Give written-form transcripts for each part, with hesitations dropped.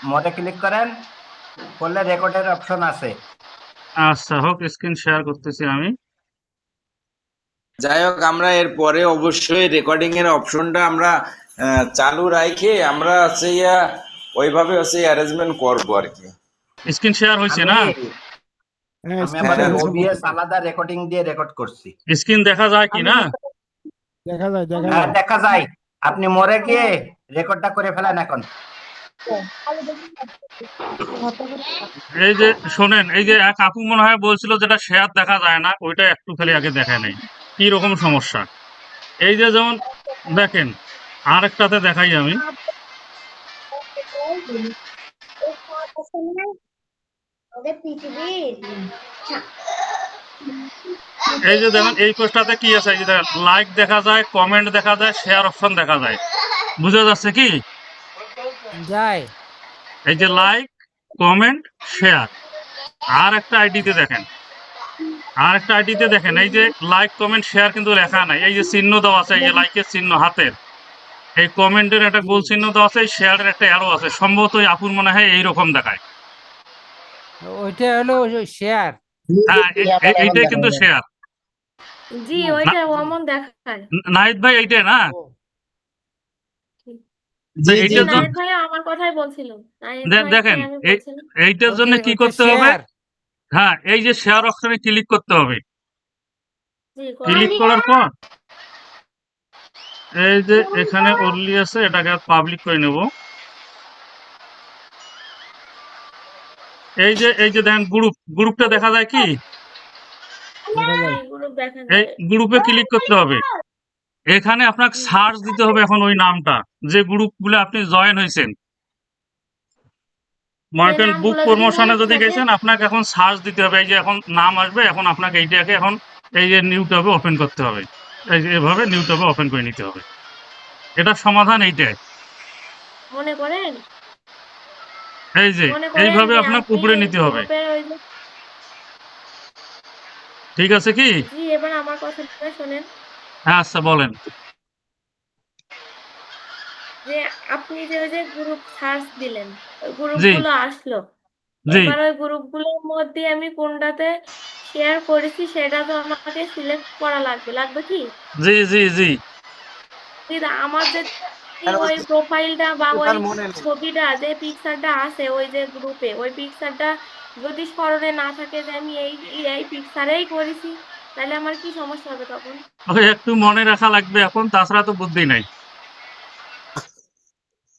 মোডে ক্লিক করেন, করলে রেকর্ডের অপশন আছে। আচ্ছা হোক, স্ক্রিন শেয়ার করতেছি আমি। যাই হোক, আমরা এর পরে অবশ্যই রেকর্ডিং এর অপশনটা আমরা চালু রাখে আমরা হচ্ছে ওইভাবে হচ্ছে অ্যারেঞ্জমেন্ট করবো আর কি। স্ক্রিন শেয়ার হয়েছে আমি না? হ্যাঁ, আমি স্ক্রিন আমাদের শেয়ার হয়েছে ওবিএস আলাদা রেকর্ডিং দিয়ে রেকর্ড করছি। স্ক্রিন দেখা যায় কি না? দেখা যায়, দেখা হ্যাঁ যায়। দেখা যায়। আপনি মরে গিয়ে রেকর্ডটা করে ফেলেন এখন। এই যে শোনেন, এই যে এক আপু মনে হয় বলছিল যেটা শেয়ার দেখা যায় না, ওইটা একটু খালি আগে দেখায় নাই কি রকম সমস্যা। এই যে যেমন দেখেন, আরেকটাতে দেখাই আমি। এই যে দেখেন এই পোস্টটাতে কি আছে, এই যে দেখেন লাইক দেখা যায়, কমেন্ট দেখা যায়, শেয়ার অপশন দেখা যায়। বুঝা যাচ্ছে কি? যায়। এই যে লাইক, কমেন্ট, শেয়ার। আর একটা আইডিতে দেখেন, এই যে লাইক কমেন্ট শেয়ার কিন্তু লেখা নাই, এই যে চিহ্ন দেওয়া আছে, এই যে লাইকের চিহ্ন হাতের, এই কমেন্টের একটা গোল চিহ্ন দেওয়া আছে, শেয়ারের একটা অ্যারো আছে। সম্ভবত ওই আপুর মনে হয় এইরকম দেখায়। ওইটা হলো শেয়ার। হ্যাঁ, এইটাই কিন্তু শেয়ার। জি ওইটা অমন দেখায়। নাহিদ ভাই এইটাই না? জি এইটার জন্য নাহিদ ভাই আমার কথাই বলছিল। নাহিদ ভাইকে দেখেন আমি বলছিলাম। এইটার জন্য কি ওইটা করতে হবে? শেয়ার। হ্যাঁ, এই যে শেয়ার অপশনে ক্লিক করতে হবে। জি ক্লিক করার পর এই যে এখানে অনলি আছে, এটাকে পাবলিক করে নেব। এই যে দেখেন গ্রুপটা দেখা যায় কি? দেখা যায়। গ্রুপ দেখা এই যায়। গ্রুপে ক্লিক করতে হবে। এখানে আপনাকে সার্চ দিতে হবে এখন ওই নামটা, যে গ্রুপগুলো আপনি জয়েন হয়েছেন। মার্কেট বুক নামগুলো যদি প্রমোশনে মনে যদি থাকে। গেছেন, আপনাকে এখন সার্চ দিতে হবে। এই যে এখন নাম আসবে, এখন আপনাকে এইটাকে এখন এই যে নিউ ট্যাবে ওপেন করতে হবে। এই যে এভাবে নিউ ট্যাবে ওপেন করে নিতে হবে। এটার সমাধান এইটাই। মনে করেন এই যে মনে করেন এইভাবে যে আপনাকে আপনি উপরে নিতে হবে। গ্রুপের ওই যে ঠিক আছে কি? জি এবার আমার কথাটা শোনেন। হ্যাঁ আচ্ছা বলেন। যে আপনি যে ওই যে গ্রুপ সার্চ দিলেন, ওই জি গ্রুপগুলো আসলো। জি এবার ওই গ্রুপগুলোর মধ্যে আমি কোনটাতে শেয়ার করেছি সেটা তো আমাকে সিলেক্ট করা লাগবে, লাগবে কি? জি জি জি কিন্তু আমার যে ওই প্রোফাইলটা বা ওই ছবিটা যে পিকচারটা আছে ওই যে গ্রুপে, ওই পিকচারটা যদি স্মরণে না থাকে যে আমি এই এই পিকচারেই করেছি, তাহলে আমার কি সমস্যা হবে তখন? ওকে একটু মনে রাখা লাগবে এখন, তাছাড়া তো বুদ্ধি নাই।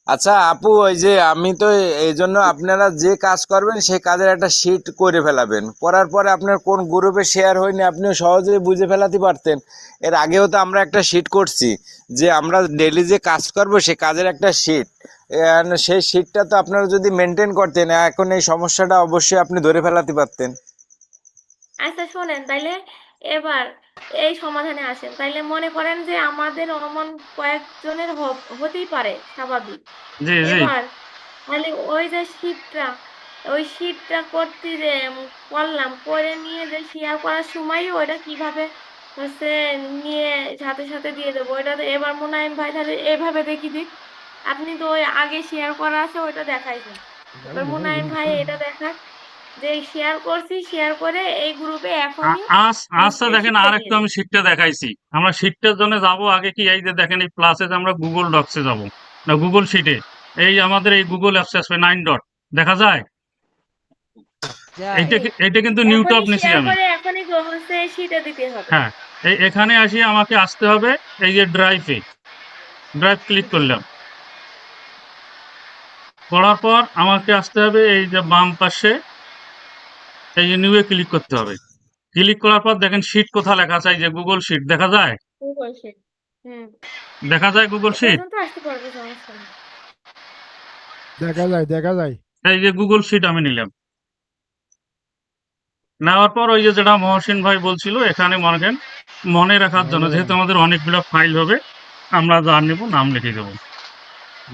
আচ্ছা আপু, ওই যে আমি তো এই জন্য আপনারা যে কাজ করবেন সেই কাজের একটা শিট করে ফেলাবেন, করার পরে আপনার কোন গ্রুপে শেয়ার হয়নি আপনিও সহজেই বুঝে ফেলাতে পারতেন। এর আগেও তো আমরা একটা শিট করছি, যে আমরা ডেইলি যে কাজ করব সেই কাজের একটা শিট। সেই শিটটা তো আপনারা যদি মেনটেন করতেন, এখন এই সমস্যাটা অবশ্যই আপনি ধরে ফেলাতে পারতেন। আচ্ছা শোনেন তাইলে, এবার এই সমাধানে আসেন। তাইলে মনে করেন যে আমাদের অনুমান কয়েকজনের হতেই পারে, স্বাভাবিক। জি জি এবার তাহলে ওই যে শীটটা, ওই শীটটা করতে যে করলাম, করে নিয়ে যে শেয়ার করার সময় ওইটা কিভাবে হচ্ছে নিয়ে সাথে সাথে দিয়ে দেবো, ওইটা তো এবার মুনাইম ভাই তাহলে এভাবে দেখি দিক। আপনি তো ওই আগে শেয়ার করা আছে ওইটা দেখাইছেন, এবার মুনাইম ভাই এটা দেখাক যে শেয়ার করছি, শেয়ার করে এই গ্রুপে এখনই আচ্ছা দেখেন, শীটটা আর দিয়ে একটু দিন। আমি শিটটা দেখাইছি। আমরা শিটটার জন্য যাব আগে কি, এই যে দেখেন এই প্লাসে যে আমরা গুগল ডক্সে যাব না, গুগল শিটে এই আমাদের এই গুগল অ্যাপস আসবে 9 ডট দেখা যায়। যায়। এইটা কিন্তু নিউ টপ এখনই নিছি শেয়ার আমি। করে এখনই হচ্ছে শীটে দিতে হবে। হ্যাঁ, এখানে আসি আমাকে আসতে হবে এই যে ড্রাইভে, ড্রাইভ ক্লিক জি করলাম। করার পর আমাকে আসতে হবে এই যে বাম পাশে, এই যে নিউ এ ক্লিক করতে হবে। ক্লিক করার পর দেখেন শিট কোথা লেখা আছে, এই যে গুগল শিট দেখা যায়। Google sheet. হুম, দেখা যায় গুগল এ শিট। পর্যন্ত আসতে পারবে, সমস্যা নেই। দেখা যায়, দেখা যায়। এই যে গুগল শিট আমি নিলাম। নেওয়ার পর ওই যে যেটা মহসিন ভাই বলছিল, এখানে মনে রাখার না জন্য, হইলে যেহেতু বানাম, আমাদের অনেকগুলো ফাইল হবে, আমরা যা নিব নাম লিখে দেবো।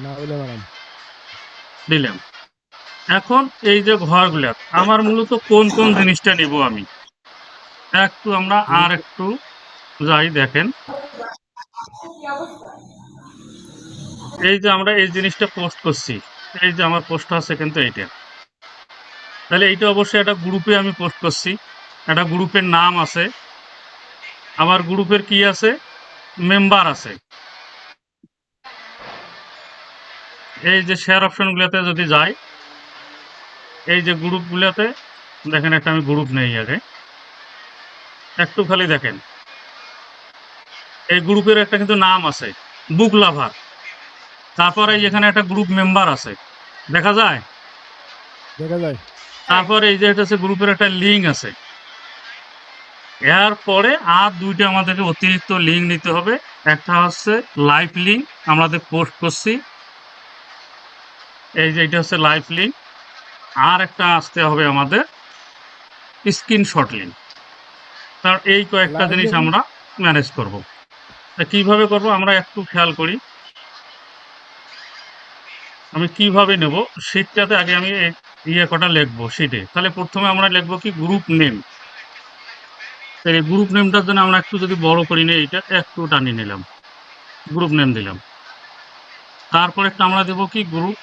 না হইলে বানাম। দিলাম। এখন এই যে ঘরগুলা আমার মূলত কোন কোন জিনিসটা নিব আমি, একটু আমরা আর একটু যাই দেখেন। এই যে আমরা এই জিনিসটা পোস্ট করছি, এই যে আমার পোস্ট আছে কিন্তু এইটা, তাহলে এইটা অবশ্যই একটা গ্রুপে আমি পোস্ট করছি, একটা গ্রুপের নাম আছে, আমার গ্রুপের কি আছে, মেম্বার আছে। এই যে শেয়ার অপশনগুলোতে যদি যাই, এই যে গ্রুপগুলোতে দেখেন, একটা আমি গ্রুপ নেই আগে, একটু খালি দেখেন, এই গ্রুপের একটা কিন্তু নাম আছে, বুক লাভার। তারপরে এখানে একটা গ্রুপ মেম্বার আছে, দেখা যায়। দেখা যায়। তারপরে এই যে এটা হচ্ছে গ্রুপের একটা লিঙ্ক আছে। এরপরে আর দুইটা আমাদেরকে অতিরিক্ত লিঙ্ক নিতে হবে। একটা হচ্ছে লাইভ লিঙ্ক, আমাদের পোস্ট করছি, এই যে এটা হচ্ছে লাইভ লিঙ্ক। আর একটা আসতে হবে আমাদের স্ক্রিনশট লিঙ্ক। তার এই কয়েকটা লাইভ জিনিস লিঙ্ক। আমরা ম্যানেজ করব। তা কিভাবে করব আমরা একটু খেয়াল করি। আমি কিভাবে নেব, শীটটাতে আগে আমি কটা লিখবো শীটে। তাহলে প্রথমে আমরা লিখবো কি, গ্রুপ নেম। এই গ্রুপ নেমটার জন্য আমরা একটু যদি বড় করি না, এইটা একটু টানিয়ে নিলাম, গ্রুপ নেম দিলাম। তারপরে একটা আমরা দেবো কি, গ্রুপ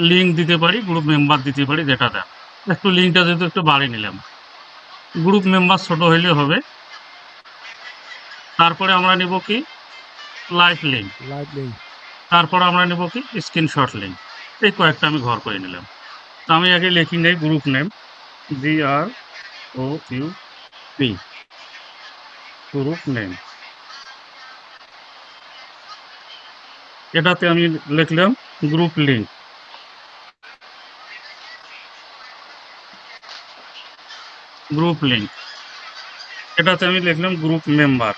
লিঙ্ক দিতে পারি, গ্রুপ মেম্বার দিতে পারি, যেটা দেন। একটু লিঙ্কটা যেহেতু একটু বাড়িয়ে নিলাম, গ্রুপ মেম্বার ছোট হইলে হবে। তারপরে আমরা নেব কি, লাইভ লিঙ্ক। Live link. তারপর আমরা নেব কি, স্ক্রিনশট লিঙ্ক। এই কয়েকটা আমি ঘর করে নিলাম। তো আমি আগে লিখি নেই group name, GROUP, group name. এটাতে আমি লিখলাম গ্রুপ লিঙ্ক, গ্রুপ লিঙ্ক। এটাতে আমি লিখলাম গ্রুপ মেম্বার,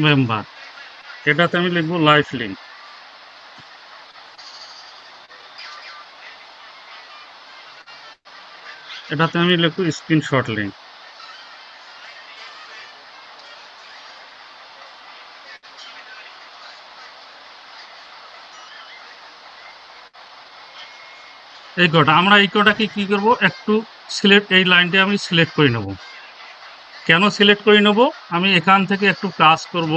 মেম্বার। এটাতে আমি লিখবো লাইভ লিঙ্ক। এটাতে আমি লিখবো স্ক্রিনশট লিঙ্ক। এই কটা আমরা এই কটাকে কি করব, একটু সিলেক্ট, এই লাইনটা আমি সিলেক্ট করে নেব। কেন সিলেক্ট করে নেব, আমি এখান থেকে একটু কাজ করব,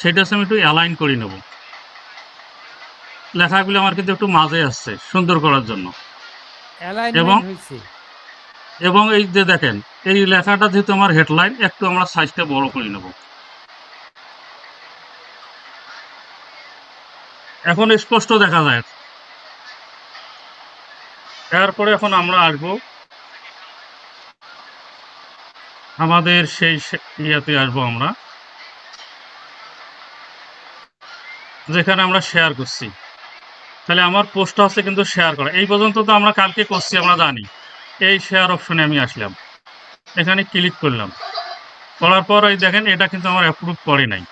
সেটা হচ্ছে আমি একটু অ্যালাইন করে নেব। লেখাগুলো আমার কিন্তু একটু মাঝে আসছে সুন্দর করার জন্য। এবং অ্যালাইনমেন্ট হয়েছে। এবং এই যে দেখেন, এই লেখাটা যেহেতু আমার হেডলাইন, একটু আমরা সাইজটা বড় করে নেব। এখন স্পষ্ট দেখা যায়। তারপরে এখন আমরা আসবো আমাদের সেই ইয়াতে আসবো আমরা, যেখানে আমরা শেয়ার করছি। তাহলে আমার পোস্টটা হচ্ছে কিন্তু শেয়ার করা। এই পর্যন্ত তো আমরা কালকে করছি, আমরা জানি। এই শেয়ার অপশনে আমি আসলাম, এখানে ক্লিক করলাম, করার পর এই দেখেন, এটা কিন্তু আমার অ্যাপ্রুভ করে নাই,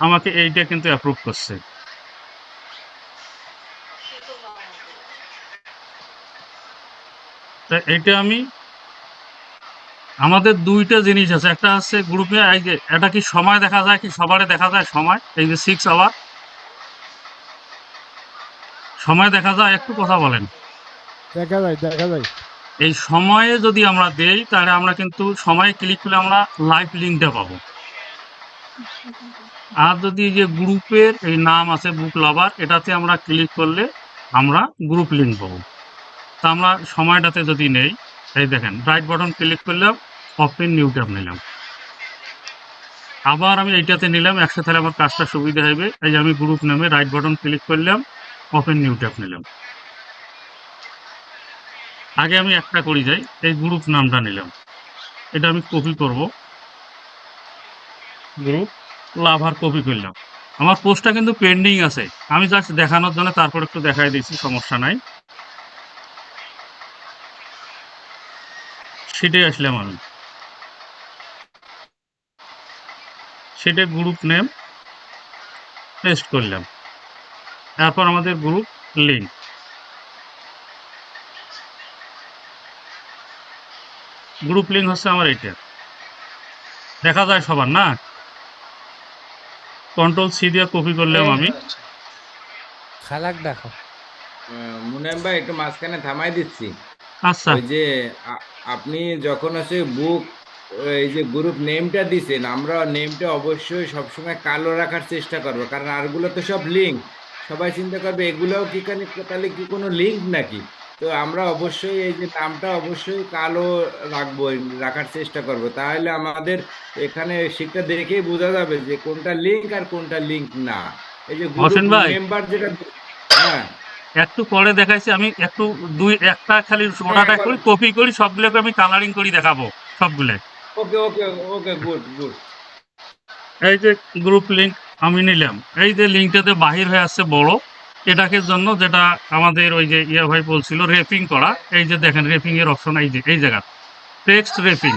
আমাকে এইটা কিন্তু অ্যাপ্রুভ করছে। তা এইটা আমি, আমাদের দুইটা জিনিস আছে, একটা আছে গ্রুপে, এই যে এটা কি সময় দেখা যায়, কি সবারে দেখা যায় সময়, এই যে 6 আওয়ার সময় দেখা যায়, একটু কথা বলেন। দেখা যায়। দেখা যায়। এই সময়ে যদি আমরা দেই, তাহলে আমরা কিন্তু সময়ে ক্লিক করলে আমরা লাইভ লিঙ্কটা পাবো। আর যদি এই যে গ্রুপের এই নাম আছে বুক লাভার, এটাতে আমরা ক্লিক করলে আমরা গ্রুপ লিঙ্ক পাবো। তা আমরা সময়টাতে যদি নেই, এই দেখেন রাইট বাটন ক্লিক করলাম, ওপেন নিউ ট্যাব নিলাম। আবার আমি এইটাতে নিলাম, একসাথে আমার কাজটা সুবিধা হবে। এই যে আমি গ্রুপ নামে রাইট বাটন ক্লিক করলাম, ওপেন নিউ ট্যাব নিলাম। আগে আমি একটা করি যাই, এই গ্রুপ নামটা নিলাম, এটা আমি কপি করব, গ্রুপ লাভার কপি করলাম। আমার পোস্টটা কিন্তু পেন্ডিং আছে, আমি জাস্ট দেখানোর জন্য তারপর একটু দেখাই দিচ্ছি, সমস্যা নাই। সেটাই আসলাম আমি, সেটা গ্রুপ নেম পেস্ট করলাম। তারপর আমাদের গ্রুপ লিঙ্ক, গ্রুপ লিঙ্ক হচ্ছে আমার এটা, দেখা যায় সবার না। কন্ট্রোল C দিয়ে কপি করলাম আমি। খালাক দেখো। মুনায়েম ভাই একটু মাঝখানে থামাই দিচ্ছি। আচ্ছা, ওই যে আপনি যখন হচ্ছে বুক এই যে গ্রুপ নেমটা দিছেন, আমরা নেমটা অবশ্যই সবসময় কালো রাখার চেষ্টা করবো, কারণ আরগুলো তো সব লিঙ্ক। সবাই চিন্তা করবে এগুলোও কি তাহলে কি কোনো লিঙ্ক নাকি। তো আমরা অবশ্যই এই যে নামটা অবশ্যই কালো রাখবো, রাখার চেষ্টা করব, তাহলে আমাদের এখানে শিটটা দেখেই বোঝা যাবে যে কোনটা লিঙ্ক আর কোনটা লিঙ্ক না। এই যে গ্রুপ হোসেন ভাই, মেম্বার যেটা। হ্যাঁ, একটু পরে দেখাইছি আমি, একটু একটা খালি হ্যাঁ, ওটাটা করি, কপি করি, সবগুলোকে আমি কালারিং করি দেখাবো সবগুলো। ওকে ওকে ওকে, গুড গুড। এই যে গ্রুপ লিংক আমি নিলাম, এই যে লিঙ্কটাতে বাহির হয়ে আসছে বড়, এটাকে জন্য যেটা আমাদের ওই যে ইয়া ভাই বলছিল রেপিং করা, এই যে দেখেন রেপিং এর অপশন এই যে এই জায়গা টেক্সট রেপিং,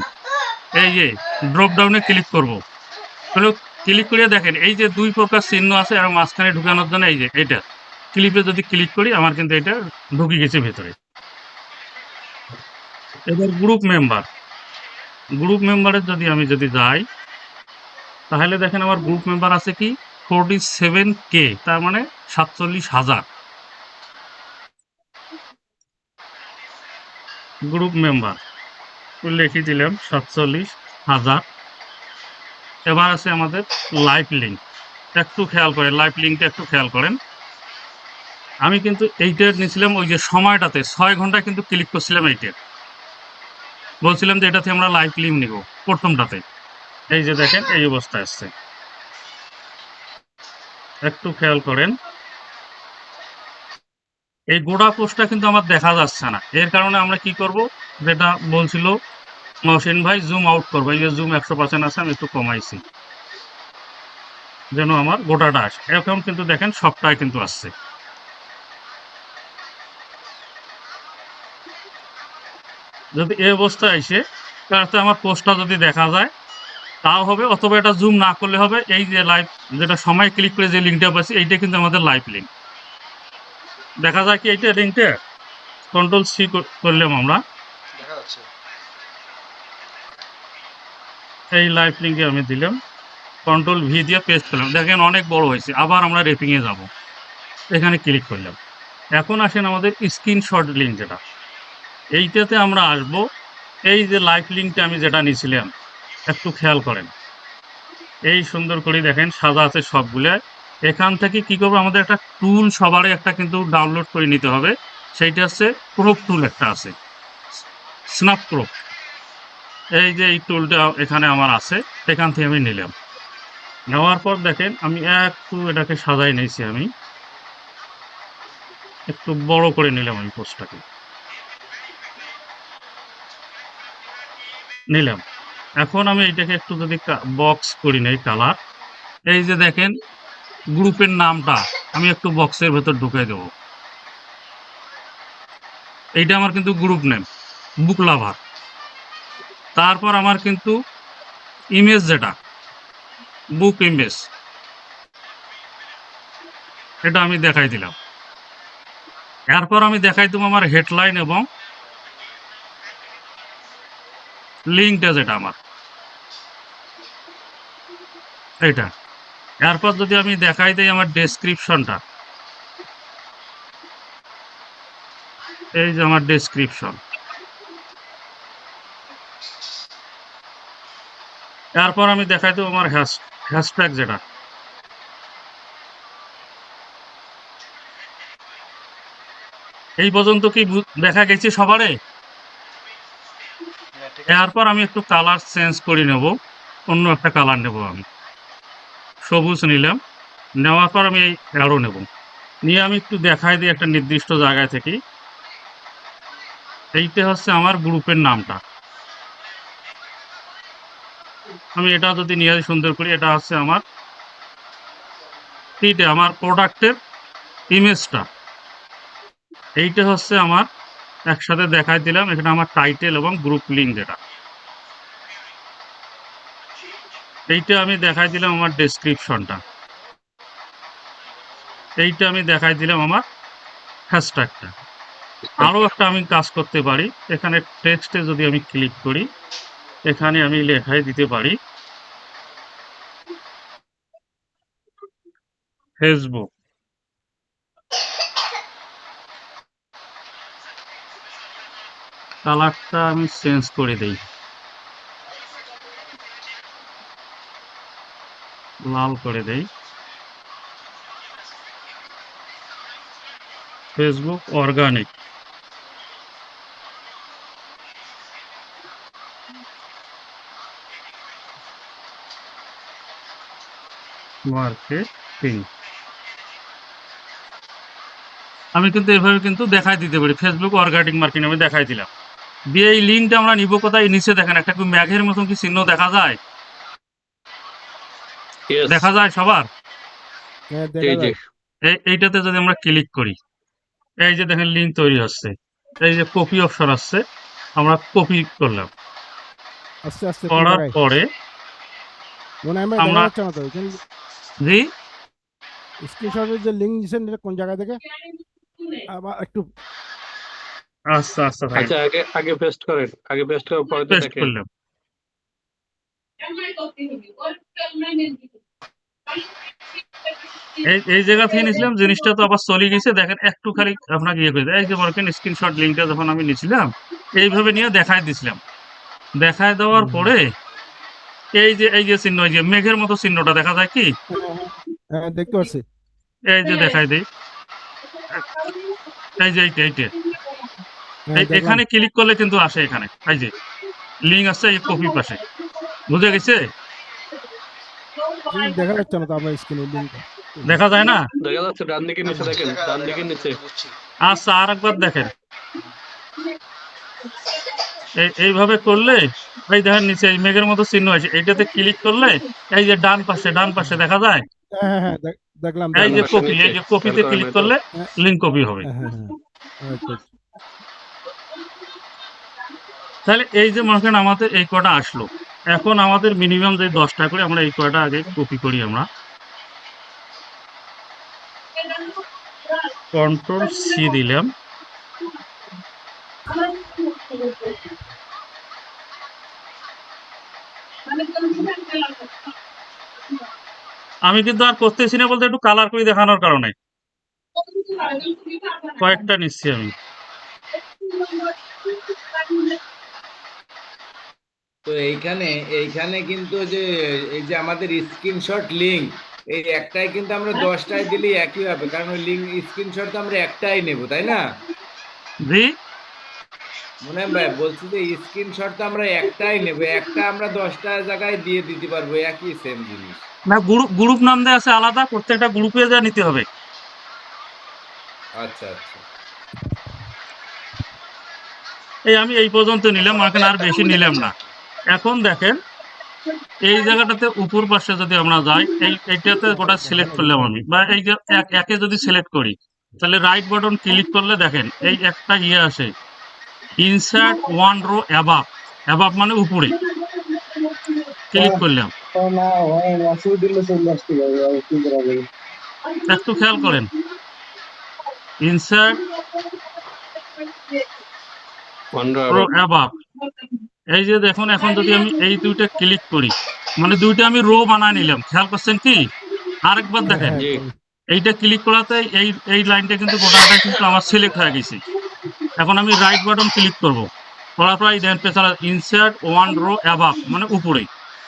এই যে ড্রপ ডাউনে ক্লিক করব। তাহলে ক্লিক করে দেখেন এই যে দুই প্রকার চিহ্ন আছে আর মাঝখানে ঢুকানোর জন্য এই যে এটা ক্লিপে যদি ক্লিক করি আমার কিন্তু এটা ঢুকে গেছে ভেতরে। এবার গ্রুপ মেম্বারের যদি আমি যাই, তাহলে দেখেন আমার গ্রুপ মেম্বার আছে কি 47K, তার মানে 47,000 গ্রুপ মেম্বার লিখে দিলাম 47,000। এবার আছে আমাদের লাইভ লিঙ্ক, একটু খেয়াল করেন লাইভ লিঙ্কটা একটু খেয়াল করেন। আমি কিন্তু এইটা নিয়েছিলাম ওই যে সময়টাতে 6 ঘন্টা কিন্তু ক্লিক করছিলাম, এইটা বলছিলাম যে এটাতে আমরা লাইভ লিঙ্ক নিব প্রথমটাতে। এই যে দেখেন এই অবস্থা আসছে, একটু খেয়াল করেন। এই গোড়া পোস্টটা কিন্তু আমার দেখা যাচ্ছে না, এর কারণে আমরা কি করব, যেটা বলছিল মহসিন ভাই জুম আউট করবো, এই যে জুম 100% আছে, আমি একটু কমাইছি যেন আমার গোটাটা আসে। এখন কিন্তু দেখেন সবটাই কিন্তু আসছে। যদি এই অবস্থায় আসে তাহলে আমার পোস্টটা যদি দেখা যায় তাও হবে, অথবা এটা জুম না করলে হবে। এই যে লাইভ, যেটা সময় ক্লিক করে যে লিঙ্কটা পাচ্ছি এইটা কিন্তু আমাদের লাইভ লিঙ্ক, দেখা যায় কি এইটা লিঙ্কটা কন্ট্রোল C করলাম আমরা, এই লাইভ লিঙ্কে আমি দিলাম, কন্ট্রোল V দিয়ে পেস্ট করলাম, দেখেন অনেক বড় হয়েছে। আবার আমরা রেপিং এ যাব, এখানে ক্লিক করলাম। এখন আসেন আমাদের স্ক্রিনশট লিঙ্ক, যেটা এইটাতে আমরা আসব। এই যে লাইভ লিঙ্কটা আমি যেটা নিয়েছিলাম একটু খেয়াল করেন, এই সুন্দর করে দেখেন সাজা আছে সবগুলা। এখান থেকে কি করবো, আমাদের একটা টুল সবারই একটা কিন্তু ডাউনলোড করে নিতে হবে, সেইটা হচ্ছে ক্রপ টুল একটা আছে, স্ন্যাপ ক্রপ। এই যে এই টুলটা এখানে আমার আছে, এখান থেকে আমি নিলাম। নেওয়ার পর দেখেন আমি একটু এটাকে সাজাই নিয়েছি, আমি একটু বড় করে নিলাম আমি পোস্টটাকে নিলাম। এখন আমি এটাকে একটু যদি বক্স করি নেই কালার, এই যে দেখেন গ্রুপের নামটা আমি একটু বক্সের ভেতর ঢুকে দেবো। এইটা আমার কিন্তু গ্রুপ নেম বুক লাভার। তারপর আমার কিন্তু ইমেজ, যেটা বুক ইমেজ, এটা আমি দেখাই দিলাম। এরপর আমি দেখাই দেবো আমার হেডলাইন এবং লিঙ্কটা, যেটা আমার এটা। এরপর যদি আমি দেখাই দিই আমার ডেসক্রিপশনটা, এই যে আমার ডেসক্রিপশন। এরপর আমি দেখাই দেবো আমার হ্যাশট্যাগ, যেটা এই পর্যন্ত কি দেখা গেছে সবারে। এরপর আমি একটু কালার চেঞ্জ করে নেব, অন্য একটা কালার নেব, আমি সবুজ নিলাম। নেওয়ার পর আমি এই অ্যারো নেব, নিয়ে আমি একটু দেখাই দিই একটা নির্দিষ্ট জায়গায় থেকে। এইটা হচ্ছে আমার গ্রুপের নামটা, আমি এটা যদি নিয়ে সুন্দর করি, এটা হচ্ছে আমার আমার প্রোডাক্টের ইমেজটা, এইটা হচ্ছে আমার একসাথে দেখাই দিলাম। এখানে আমার টাইটেল এবং গ্রুপ লিঙ্ক, যেটা এইটা আমি দেখাই দিলাম আমার ডেসক্রিপশনটা, এইটা আমি দেখাই দিলাম আমার হ্যাশট্যাগটা। আরো একটা আমি কাজ করতে পারি, এখানে টেক্সটে যদি আমি ক্লিক করি, এখানে আমি লেখাই দিতে পারি ফেসবুক। কালারটা আমি চেঞ্জ করে দেই, লাল করে দেই। Facebook organic marketing. আমি কিন্তু এভাবে কিন্তু দেখাই দিতে পারি, ফেসবুক অর্গানিক মার্কেটিং আমি দেখাই দিলাম। দিয়ে এই লিঙ্কটা আমরা নিব কোথায়? নিচে দেখেন একটা কি ম্যাঘের মতন কি চিহ্ন দেখা যায়? দেখা যায় সবার? হ্যাঁ দেখা যায়। এইটাতে যদি আমরা ক্লিক করি, এই যে দেখেন লিঙ্ক তৈরি হচ্ছে, এই যে কপি অপশন আসছে, আমরা কপি করলাম। আস্তে আস্তে কোন করার জায়গায় পরে মনে হয় আমার দেখা আমরা যাচ্ছে না তো এখানে জি স্ক্রিনশটের যে লিঙ্ক দিয়েছেন এটা কোন জায়গা থেকে আবার একটু আচ্ছা আচ্ছা থাকেন, আচ্ছা, আগে আগে পেস্ট করেন, আগে পেস্ট করার পরে তো পেস্ট দেখেন। করলাম। এই জায়গা থেকে নিয়েছিলাম, জিনিসটা তো আবার চলে গেছে। দেখেন একটু খালি আপনাকে ইয়ে করে দেয়, এই যে মনে করেন স্ক্রিনশট লিঙ্কটা যখন আমি নিয়েছিলাম এইভাবে নিয়ে দেখাই দিছিলাম। দেখায় দেওয়ার পরে এই যে চিহ্ন, এই যে মেঘের মতো চিহ্নটা দেখা যায় কি? হ্যাঁ দেখতে পাচ্ছি। এই যে দেখাই দেই, এই যে এইটা হ্যাঁ দেখলাম। এখানে ক্লিক করলে কিন্তু আসে, এখানে এই যে লিঙ্ক আছে, এই কপি পাশে। বুঝে গেছে? দেখা যাচ্ছে না তো আমার স্ক্রিনে লিঙ্কটা। দেখা যায় না? দেখা যাচ্ছে ডান দিকে নিচে, দেখেন ডান দিকে নিচে। আচ্ছা আর একবার দেখেন, এইভাবে করলে এই দেখেন নিচে এই মেঘের মতো চিহ্ন আছে, এইটাতে ক্লিক করলে এই যে ডান পাশে দেখা যায়, হ্যাঁ হ্যাঁ হ্যাঁ দেখলাম এই ডান যে পাশে কপি, নিচে এই যে খেয়াল কপিতে করেন ক্লিক এই তো। করলে হ্যাঁ লিঙ্ক কপি হবে। হ্যাঁ হ্যাঁ আচ্ছা আচ্ছা। তাহলে এই যে মনে করেন আমাদের এই কটা আসলো, এখন আমাদের মিনিমাম যে 10টা করে আমরা এই কয়টা আগে কপি করি। আমরা কন্ট্রোল সি দিলাম, আমি কিন্তু আর করতেছি না বলতে একটু কালার করে দেখানোর কারণে কয়েকটা নিচ্ছি আমি। তো এইখানে এইখানে কিন্তু যে এই যে আমাদের স্ক্রিনশট লিংক, এই একটাই কিন্তু আমরা 10টায় দিলেই একই হবে, কারণ ওই লিংক স্ক্রিনশট তো আমরা একটাই নেব, তাই না? জি মনে হয় ভাই বলছি যে স্ক্রিনশট তো আমরা একটাই নেব, একটা আমরা 10টা জায়গায় দিয়ে দিতে পারবো, একই সেম জিনিস। না, গ্রুপ নাম দেওয়া আছে আলাদা, প্রত্যেকটা গ্রুপে যা নিতে হবে। আচ্ছা আচ্ছা। আমি এই পর্যন্ত নিলাম, এখন আর বেশি নিলাম না। এখন দেখেন এই জায়গাটাতে উপর পাশে যদি আমরা যাই, এইটাতে গোটা সিলেক্ট করলাম আমি, বা এই যে একে যদি সিলেক্ট করি, তাহলে রাইট বাটন ক্লিক করলে দেখেন এই একটা ইয়ে আসে, insert one row above. Above মানে উপরে। ক্লিক করলাম, একটু খেয়াল করেন, ইনসার্ট রো অ্যাবাভ। এই যে দেখুন, এখন যদি আমি এই দুইটা ক্লিক করি, মানে দুইটা আমি রো বানায় নিলাম। খেয়াল করছেন কি? আরেকবার হ্যাঁ দেখেন, হ্যাঁ জি এইটা ক্লিক করাতে এই লাইনটা কিন্তু গোটাটা কিন্তু আমার সিলেক্ট হয়ে গেছে। এখন আমি রাইট বাটন ক্লিক করব, করার পর এই দেখেন পেছনে ইনসার্ট ওয়ান রো অ্যাবাভ মানে উপরে।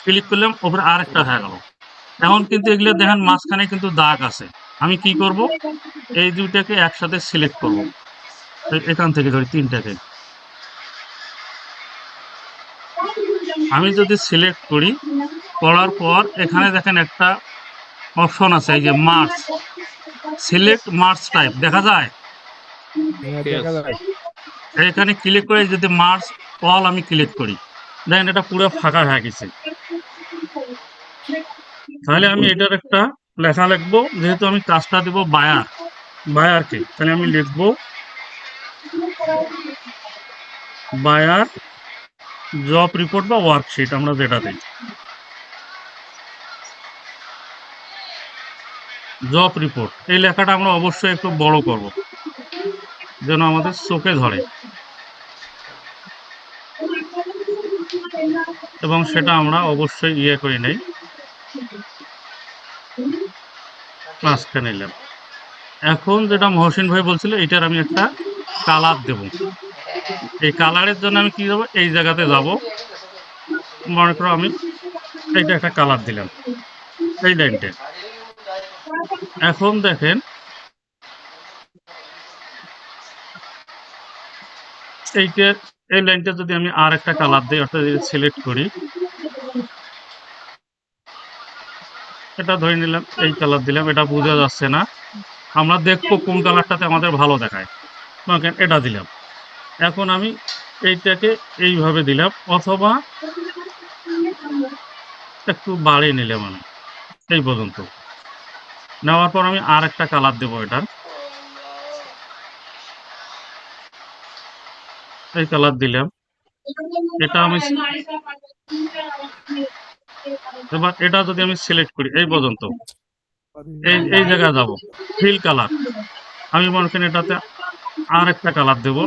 ক্লিক করলাম, উপরে আরেকটা হয়ে গেল। এখন কিন্তু এগুলো দেখেন মাঝখানে কিন্তু দাগ আছে। আমি কি করব, এই দুইটাকে একসাথে সিলেক্ট করব, এখান থেকে ধরি তিনটাকে। আমি যদি সিলেক্ট করি, করার পর এখানে দেখেন একটা অপশন আছে, এই যে মার্জ, সিলেক্ট মার্জ টাইপ দেখা যায়। হ্যাঁ দেখা যায়। এখানে ক্লিক করে যদি মার্জ অল আমি ক্লিক করি, দেখেন এটা পুরো ফাঁকা হয়ে গেছে। তাহলে আমি এটার একটা লেখা লিখবো, যেহেতু আমি কাজটা দেব বায়ারকে, তাহলে আমি লিখবো বায়ার জব রিপোর্ট বা ওয়ার্কশিট, আমরা যেটা দিই জব রিপোর্ট। এই লেখাটা আমরা অবশ্যই একটু বড় করব যেন আমাদের চোখে ধরে, এবং সেটা আমরা অবশ্যই ইয়ে করে নেই, মাঝখানে নিলাম। এখন যেটা মহসিন ভাই বলছিল, এটার আমি একটা কালার দেব। এই কালারের জন্য আমি কি দেবো, এই জায়গাতে যাব, মনে করো আমি এইটা একটা কালার দিলাম। এই লাইনটা। এখন দেখেন এইটা, এই লাইনটা যদি আমি আর একটা কালার দিই, অর্থাৎ সিলেক্ট করি, এটা ধরে নিলাম, এই কালার দিলাম, এটা বোঝা যাচ্ছে না, আমরা দেখবো কোন কালারটাতে আমাদের ভালো দেখায়, এটা দিলাম। এখন আমি এইটাকে এইভাবে দিলাম, অথবা একটু বাড়িয়ে নিলাম আমি এই পর্যন্ত। নেওয়ার পর আমি আর একটা কালার দেবো এটার, এই কালার দিলাম। এটা আমি এবার এটা যদি আমি সিলেক্ট করি এই পর্যন্ত, এই জায়গায় যাব, ফিল কালার, আমি মনে করেন এটাতে আর একটা কালার দেবো,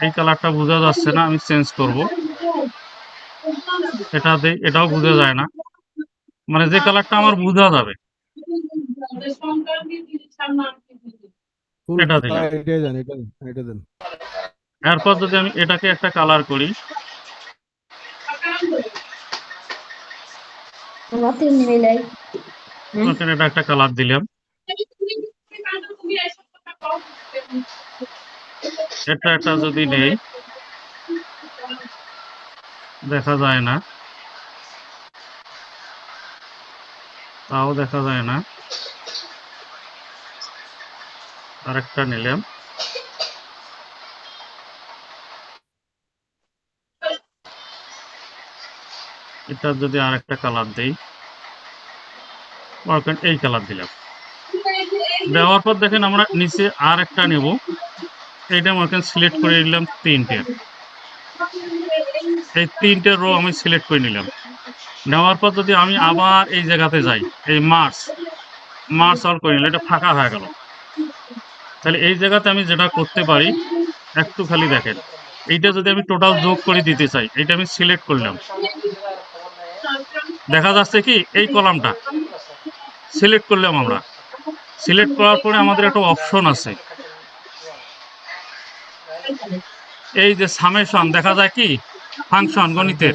এই কালারটা বোঝা যাচ্ছে না, আমি চেঞ্জ করব, এটা দেই, এটাও বোঝা যায় না, মানে যে কালারটা আমার বোঝা যাবে ফুল এটা দিলাম। কালার এটাই দেন, এটা দেন। এরপর যদি আমি এটাকে একটা কালার করি, এটা একটা কালার দিলাম, এটা যদি নেই, দেখা যায় না, তাও দেখা যায় না, আরেকটা নিলাম, এটা যদি আরেকটা কালার দেই, এই কালার দিলাম। দেওয়ার পর দেখেন আমরা নিচে আর একটা নেব, এইটা মনে সিলেক্ট করে নিলাম, তিনটে, এই তিনটে রো আমি সিলেক্ট করে নিলাম। নেওয়ার পর যদি আমি আবার এই জায়গাতে যাই, এই মার্চ অল করে নিলাম, এটা ফাঁকা হয়ে গেল। তাহলে এই জায়গাতে আমি যেটা করতে পারি, একটু খালি দেখেন, এইটা যদি আমি টোটাল যোগ করে দিতে চাই, এটা আমি সিলেক্ট করলাম, দেখা যাচ্ছে কি এই কলামটা সিলেক্ট করলাম আমরা। সিলেক্ট করার পরে আমাদের একটা অপশন আছে, এই যে সামেশন দেখা যায়, কি ফাংশন গণিতের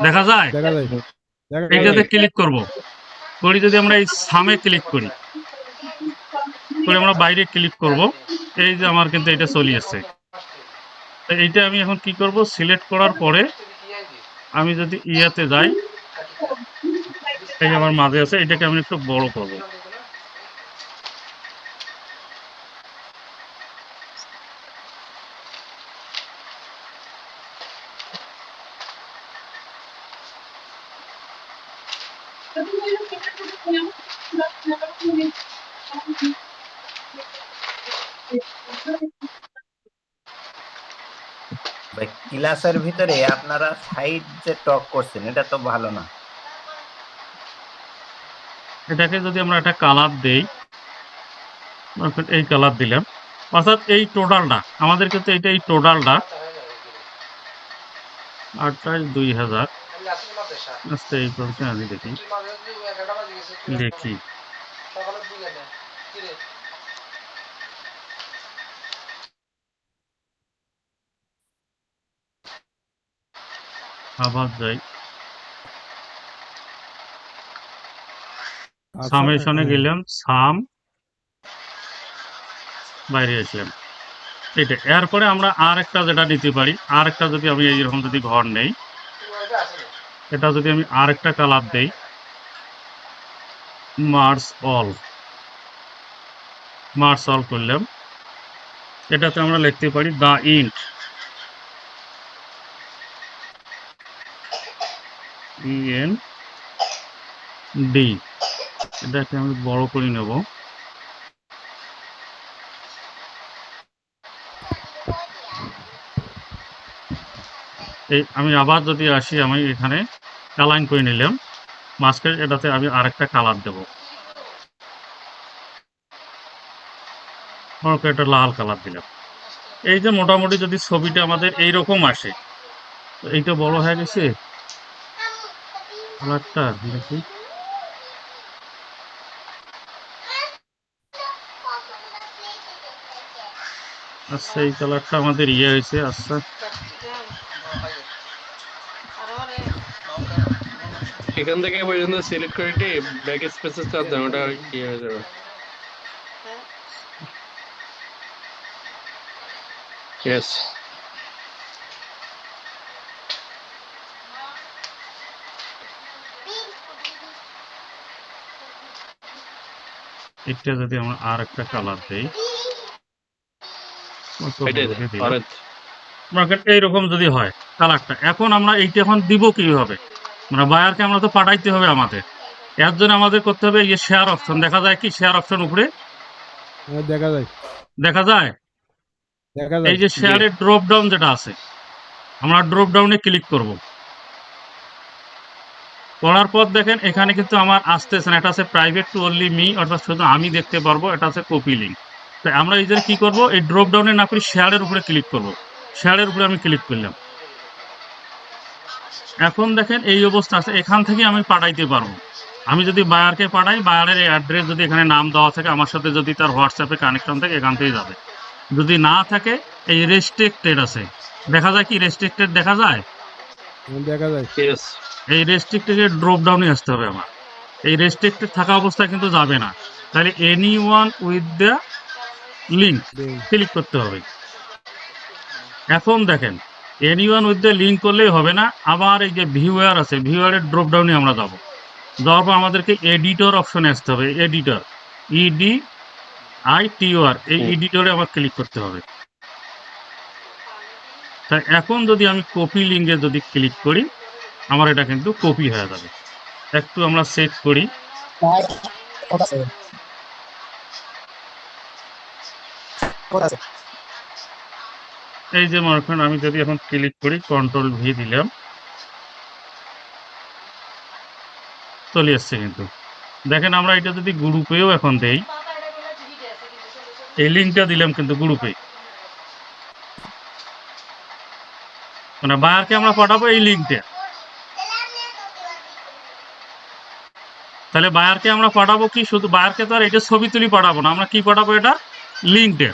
দেখা যায়, দেখা যায়, দেখা এইটাতে যায়। ক্লিক করব, করি যদি আমরা এই সামে ক্লিক করি, করে আমরা বাইরে ক্লিক করব, এই যে আমার কিন্তু এটা চলে আসছে। এইটা আমি এখন কি করব, সিলেক্ট করার পরে আমি যদি ইয়াতে যাই, এই যে আমার মাঝে আছে, এটাকে আমি একটু বড় করব, ভাই ক্লাসের ভিতরে আপনারা সাইড যে টক করছেন এটা তো ভালো না। এটাকে যদি আমরা একটা কালার দেই, এই কালার দিলাম, অর্থাৎ এই টোটালটা আমাদের কিন্তু এই টোটালটা 28,2000, আচ্ছা এই করতে আমি দেখি দেখি আবার যাই, সামেশনে গেলাম, সাম, বাইরে আসলাম, এটা। এরপরে আমরা আর একটা যেটা নিতে পারি, আর একটা যদি আমি এইরকম যদি ঘর নেই, এটা যদি আমি আর একটা কালার দেই, মার্চ অল করলাম, এটাতে আমরা লিখতে পারি দা ইন্ট, END, এটাকে আমি বড় করে নেব, এই আমি আবার যদি আসি, আমি এখানে অ্যালাইন করে নিলাম মাস্কের, এটাতে আমি আরেকটা কালার দেব, এটা লাল কালার দিলাম। এই যে মোটামুটি যদি ছবিটা আমাদের এইরকম আসে, তো এইটা বড় হয়ে গেছে কালারটা দেখি, আচ্ছা এই কালারটা আমাদের ইয়ে হয়েছে, আচ্ছা এখান থেকে পর্যন্ত সিলেক্ট করে দিয়ে ব্যাক স্পেসে চাপ দেন, ওটা ইয়ে হয়ে যাবে। ইয়েস। এটা যদি আমরা আর একটা কালার দেই, এটাই দেন, অরেঞ্জ। মার্কেট এইরকম যদি হয় কালারটা, এখন আমরা এইটা এখন দিব কিভাবে? মানে বায়ারকে আমরা তো পাঠাইতে হবে আমাদের, এর জন্য আমাদের করতে হবে এই শেয়ার অপশন। দেখা যায় কি শেয়ার অপশন উপরে হ্যাঁ, দেখা যায় দেখা যায়, দেখা এই যায়। যে শেয়ারের ড্রপ ডাউন যেটা আছে, আমরা ড্রপ ডাউনে ক্লিক করব। করার পর দেখেন এখানে কিন্তু আমার আসতেছে না, এটা আছে প্রাইভেট টু অনলি মি, অর্থাৎ শুধু আমি দেখতে পারবো, এটা আছে কপি লিঙ্ক। তাই আমরা এই জন্য কি করব, এই ড্রপ ডাউনে না করে শেয়ারের উপরে ক্লিক করব। শেয়ারের উপরে আমি ক্লিক করলাম, এখন দেখেন এই অবস্থা আছে, এখান থেকে আমি পাঠাইতে পারবো। আমি যদি বায়ারকে পাঠাই, বায়ারের অ্যাড্রেস যদি এখানে নাম দেওয়া থাকে, আমার সাথে যদি তার হোয়াটসঅ্যাপে কানেকশন থাকে, এখান থেকে যাবে। যদি না থাকে, এই রেস্ট্রিক্টেড আছে, দেখা যায় কি রেস্ট্রিক্টেড দেখা যায়, দেখা যায়। ইয়েস। এই রেস্ট্রিক্টেড ড্রপ ডাউনে আসতে হবে আমার। এই রেস্ট্রিক্টেড থাকা অবস্থায় কিন্তু যাবে না, তাহলে any one with the link click করতে হবে। এখন দেখেন any one with the link করলেই হবে না, আবার এই যে ভিউয়ার আছে, ভিউয়ারের ড্রপ ডাউনে আমরা যাবো। যাওয়ার পর আমাদেরকে এডিটর অপশনে আসতে হবে, এডিটর EDITOR, এই এডিটরে আমার ক্লিক করতে হবে। তাই এখন যদি আমি কপি লিঙ্কে যদি ক্লিক করি, আমার এটা কিন্তু কপি হয়ে যাবে। একটু আমরা চেক করি, এই যে মনে করেন আমি যদি এখন ক্লিক করি, কন্ট্রোল ভি দিলাম, চলে আসছে। কিন্তু দেখেন আমরা এটা যদি গ্রুপেও এখন দেই, এই লিঙ্কটা দিলাম কিন্তু গ্রুপে, মানে বায়ারকে আমরা পাঠাবো এই লিঙ্কটা, তাহলে বায়ারকে আমরা পাঠাবো কি, শুধু বায়ারকে তো আর এটা ছবি তুলি পাঠাবো না, আমরা কি পাঠাবো, এটা লিঙ্কটা।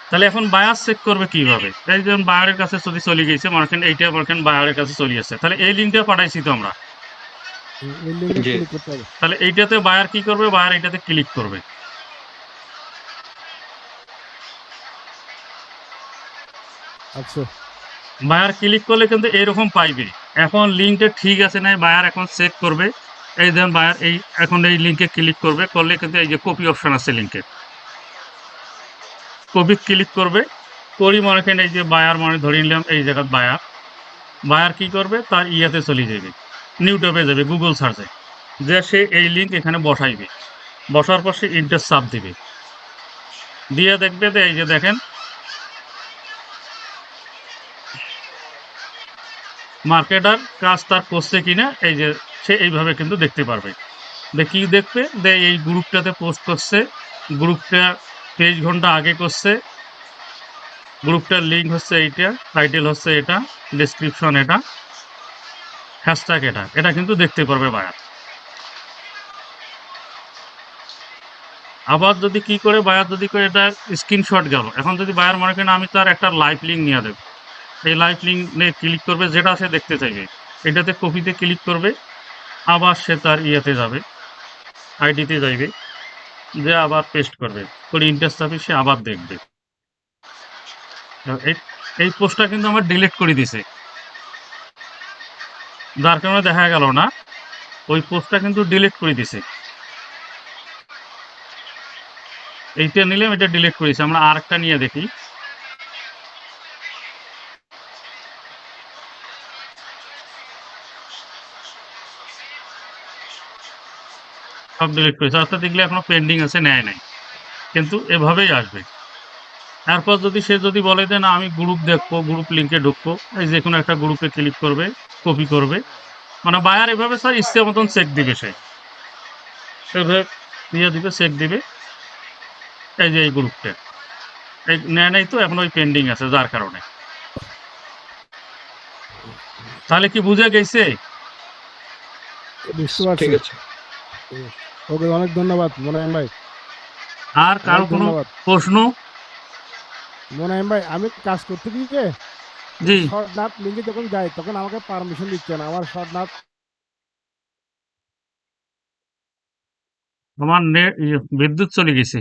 তাহলে এখন বায়ার চেক করবে কিভাবে, এই যেমন বায়ারের কাছে যদি চলে গেছে, মনে করেন এইটা মনে করেন বায়ারের কাছে চলে আসছে, তাহলে এই লিঙ্কটা পাঠাইছি তো আমরা, এই লিঙ্কে জি। ক্লিক করতে হবে। তাহলে এইটাতে বায়ার কি করবে, বায়ার এটাতে ক্লিক করবে। আচ্ছা, বায়ার ক্লিক করলে কিন্তু এরকম পাইবে। এখন লিঙ্কটা ঠিক আছে না, বায়ার এখন চেক করবে। এই যেমন বায়ার এই এখন এই লিঙ্কে ক্লিক করবে, করলে কিন্তু এই যে কপি অপশন আছে লিঙ্কে, কপি ক্লিক করবে। করি মনে করেন এই যে বায়ার মনে ধরে নিলাম, এই জায়গায় বায়ার, বায়ার কি করবে, তার ইয়াতে চলে যাবে, নিউটপে যাবে, গুগল সার্চে, যে সে এই লিঙ্ক এখানে বসাইবে। বসার পর সে ইন্টার চাপ দিবে, দিয়ে দেখবে যে এই যে দেখেন মার্কেটার কাজ তার করছে কিনা, এই যে সে এইভাবে কিন্তু দেখতে পারবে। কি দেখবে, এই গ্রুপটাতে পোস্ট করছে, গ্রুপটা 23 ঘন্টা আগে করছে, গ্রুপটার লিঙ্ক হচ্ছে এইটা, টাইটেল হচ্ছে এটা, ডেসক্রিপশন এটা, হ্যাশট্যাগ এটা, এটা কিন্তু দেখতে পারবে বায়ার। আবার যদি কি করে বায়ার যদি করে এটা স্ক্রিনশট গেল, এখন যদি বায়ার মনে করেন আমি তার একটা লাইভ লিঙ্ক নিয়ে দেবো, এই লাইভ লিঙ্ক নিয়ে ক্লিক করবে, যেটা সে দেখতে চাইবে, এটাতে কপিতে ক্লিক করবে, আবার সে তার ইয়েতে যাবে, আইডিতে যাইবে, যে আবার পেস্ট করবে, করে ইন্টারেস্ট চাপে সে আবার দেখবে। এই পোস্টটা কিন্তু আমার ডিলিট করে দিছে, যার কারণে দেখা গেল না, ওই পোস্টটা কিন্তু ডিলিট করে দিছে। এইটা নিলাম, এটা ডিলিট করেছে। আমরা আর একটা নিয়ে দেখি, সব ডিলিট করেছে, অর্থাৎ দেখলে এখনো পেন্ডিং আছে, নেয় নাই, কিন্তু এভাবেই আসবে। তারপর যদি সে যদি বলে যে না আমি গ্রুপ দেখবো, গ্রুপ লিঙ্কে ঢুকবো, এই যে কোনো একটা গ্রুপে ক্লিক করবে, কপি করবে, মানে বায়ার এভাবে স্যার ইচ্ছে মতন চেক দিবে, সে এভাবে দিয়ে দিবে, চেক দিবে, এই যে এই গ্রুপটা এই নেয় নাই তো, এখন ওই পেন্ডিং আছে, যার কারণে। তাহলে কি বুঝে গেছে? বুঝতে পারছি। ঠিক আছে। ওকে, অনেক ধন্যবাদ মোনায়েম ভাই। আর কারো অনেক কোনো ধন্যবাদ প্রশ্ন? মোনায়েম ভাই, আমি কাজ করতে গিয়ে জি, শর্ট নাট লিঙ্কে যখন যাই তখন আমাকে পারমিশন দিচ্ছে না, আমার শর্ট নাট আমার বিদ্যুৎ চলে গেছে।